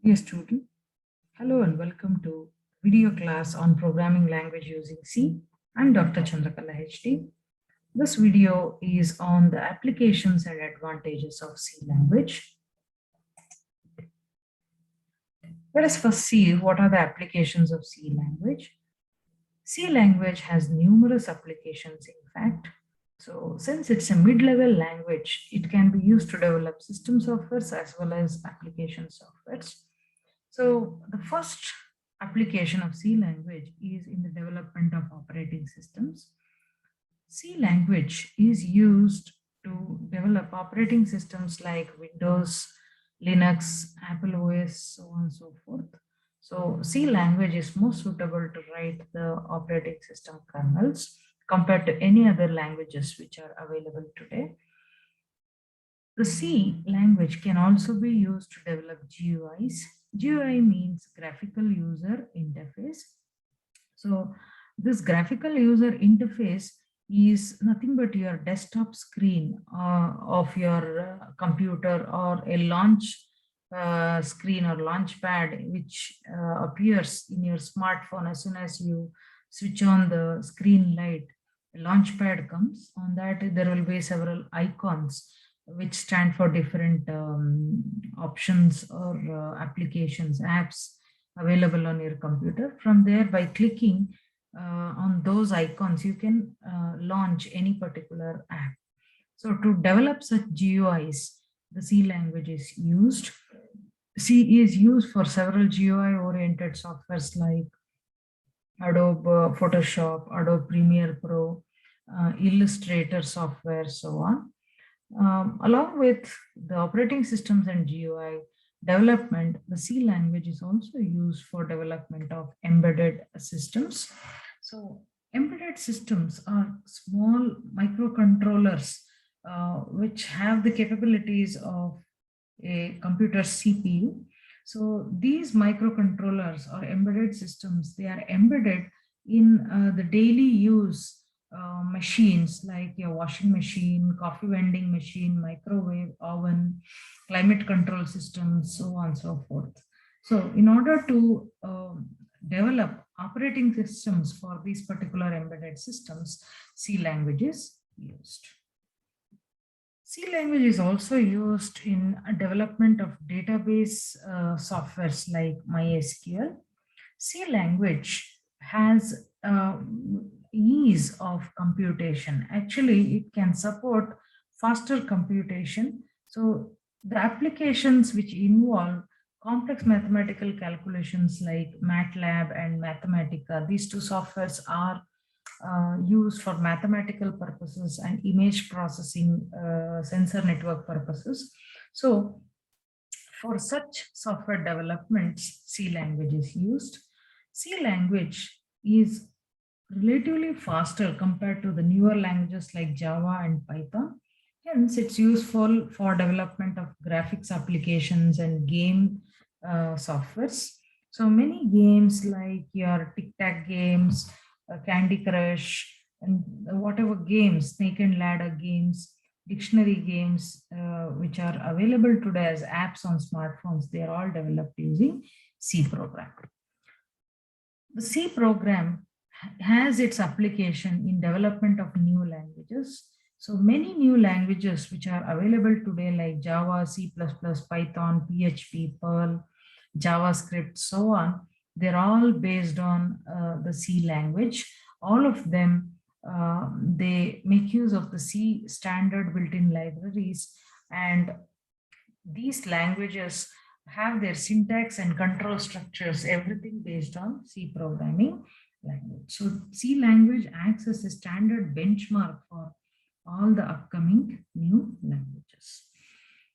Yes, student. Hello and welcome to video class on programming language using C. I'm Dr. Chandrakala HD. This video is on the applications and advantages of C language. Let us first see what are the applications of C language. C language has numerous applications, in fact. So since it's a mid-level language, it can be used to develop system softwares as well as application softwares. So the first application of C language is in the development of operating systems. C language is used to develop operating systems like Windows, Linux, Apple OS, so on and so forth. So C language is most suitable to write the operating system kernels compared to any other languages which are available today. The C language can also be used to develop GUIs. GUI means graphical user interface. So this graphical user interface is nothing but your desktop screen of your computer, or a launch screen or launch pad which appears in your smartphone as soon as you switch on the screen light. A launch pad comes on that. There will be several icons which stand for different options or applications, apps available on your computer. From there, by clicking on those icons, you can launch any particular app. So to develop such GUIs, the C language is used. C is used for several GUI oriented softwares like Adobe Photoshop, Adobe Premiere Pro, Illustrator software, so on. Along with the operating systems and GUI development, the C language is also used for development of embedded systems. So embedded systems are small microcontrollers which have the capabilities of a computer CPU. So these microcontrollers or embedded systems, they are embedded in the daily use machines like your washing machine, coffee vending machine, microwave, oven, climate control systems, so on and so forth. So in order to develop operating systems for these particular embedded systems, C language is used. C language is also used in development of database softwares like MySQL. C language has ease of computation. Actually, it can support faster computation. So the applications which involve complex mathematical calculations like MATLAB and Mathematica, these two softwares are used for mathematical purposes and image processing, sensor network purposes. So for such software developments, C language is used. C language is relatively faster compared to the newer languages like Java and Python. Hence, it's useful for development of graphics applications and game softwares. So many games like your Tic-Tac games, Candy Crush, and whatever games, Snake and Ladder games, dictionary games, which are available today as apps on smartphones, they are all developed using C program. The C program has its application in development of new languages. So many new languages which are available today like Java, C++, Python, PHP, Perl, JavaScript, so on, they're all based on the C language. All of them, they make use of the C standard built-in libraries, and these languages have their syntax and control structures, everything based on C programming language. So C language acts as a standard benchmark for all the upcoming new languages.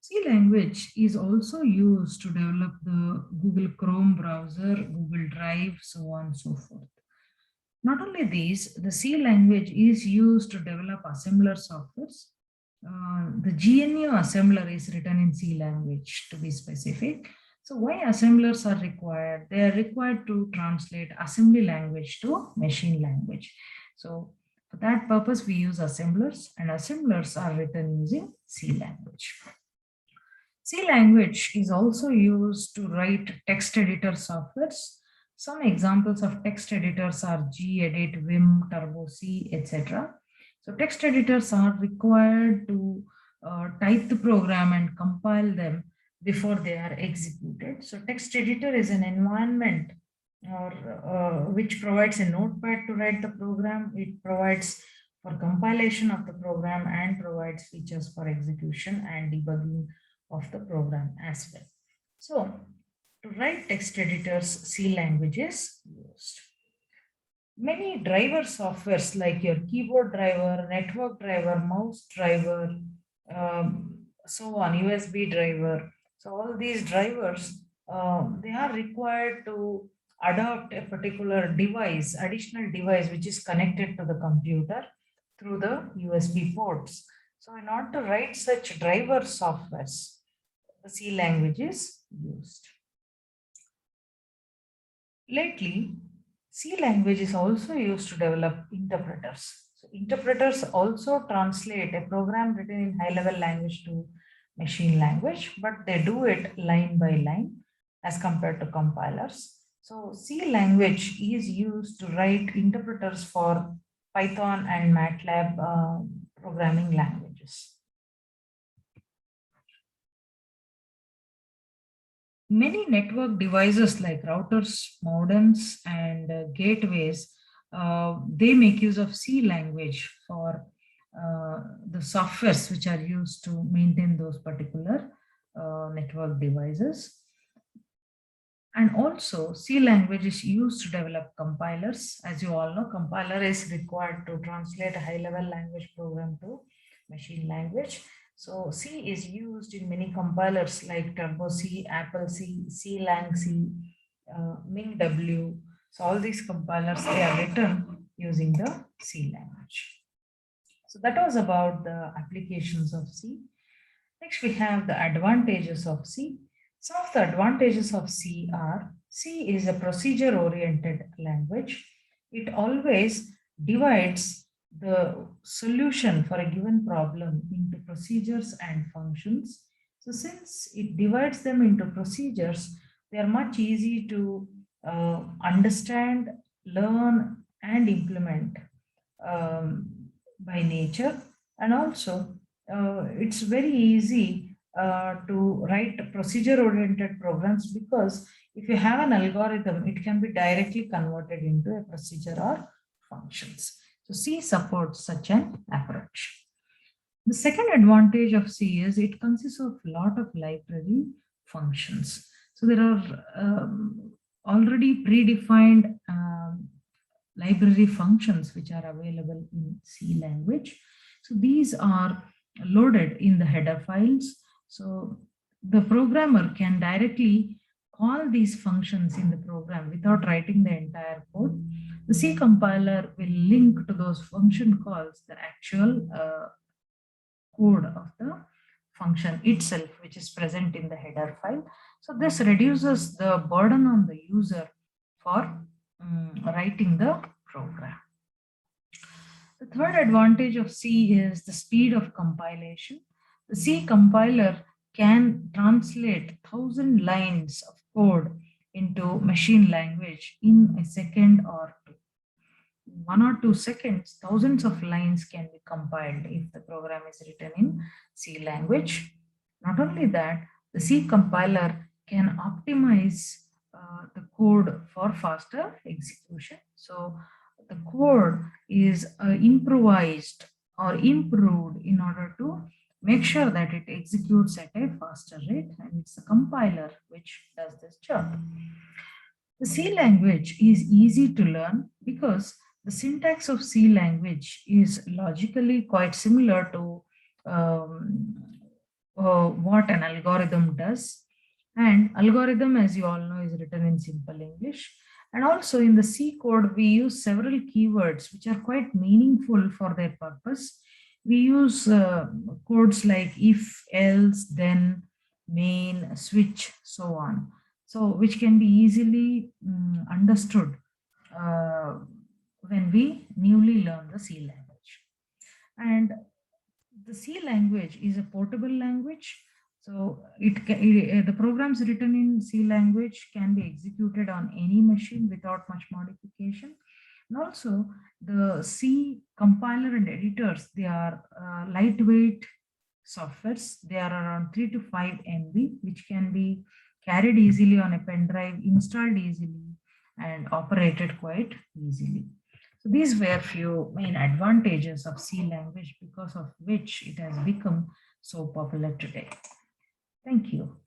C language is also used to develop the Google Chrome browser, Google Drive, so on and so forth. Not only these, the C language is used to develop assembler softwares. The GNU assembler is written in C language, to be specific. So why assemblers are required? They are required to translate assembly language to machine language. So for that purpose, we use assemblers, and assemblers are written using C language. C language is also used to write text editor softwares. Some examples of text editors are gedit, Vim, Turbo C, etc. So text editors are required to type the program and compile them before they are executed. So text editor is an environment or which provides a notepad to write the program. It provides for compilation of the program and provides features for execution and debugging of the program as well. So to write text editors, C language is used. Many driver softwares like your keyboard driver, network driver, mouse driver, so on, USB driver. So all these drivers, they are required to adopt a particular device, additional device which is connected to the computer through the USB ports. So in order to write such driver softwares, the C language is used. Lately, C language is also used to develop interpreters. So interpreters also translate a program written in high-level language to machine language, but they do it line by line as compared to compilers. So C language is used to write interpreters for Python and MATLAB programming languages. Many network devices like routers, modems, and gateways, they make use of C language for the softwares which are used to maintain those particular network devices. And also C language is used to develop compilers. As you all know, compiler is required to translate a high-level language program to machine language. So C is used in many compilers like Turbo C, Apple C, CLang C, MingW. So all these compilers, they are written using the C language. So that was about the applications of C. Next, we have the advantages of C. Some of the advantages of C are C is a procedure-oriented language. It always divides the solution for a given problem into procedures and functions. So since it divides them into procedures, they are much easy to understand, learn, and implement by nature. And also, it's very easy to write procedure-oriented programs because if you have an algorithm, it can be directly converted into a procedure or functions. So C supports such an approach. The second advantage of C is it consists of a lot of library functions. So there are already predefined library functions which are available in C language. So these are loaded in the header files. So the programmer can directly call these functions in the program without writing the entire code. The C compiler will link to those function calls the actual code of the function itself, which is present in the header file. So this reduces the burden on the user for writing the program. The third advantage of C is the speed of compilation. The C compiler can translate 1,000 lines of code into machine language in a second or two. 1 or 2 seconds, thousands of lines can be compiled if the program is written in C language. Not only that, the C compiler can optimize the code for faster execution. So the code is improvised or improved in order to make sure that it executes at a faster rate, and it's the compiler which does this job. The C language is easy to learn because the syntax of C language is logically quite similar to what an algorithm does. And algorithm, as you all know, is written in simple English. And also in the C code, we use several keywords which are quite meaningful for their purpose. We use codes like if, else, then, main, switch, so on. So which can be easily understood when we newly learn the C language. And the C language is a portable language. So the programs written in C language can be executed on any machine without much modification. And also the C compiler and editors, they are lightweight softwares. They are around 3 to 5 MB, which can be carried easily on a pen drive, installed easily, and operated quite easily. So these were few main advantages of C language because of which it has become so popular today. Thank you.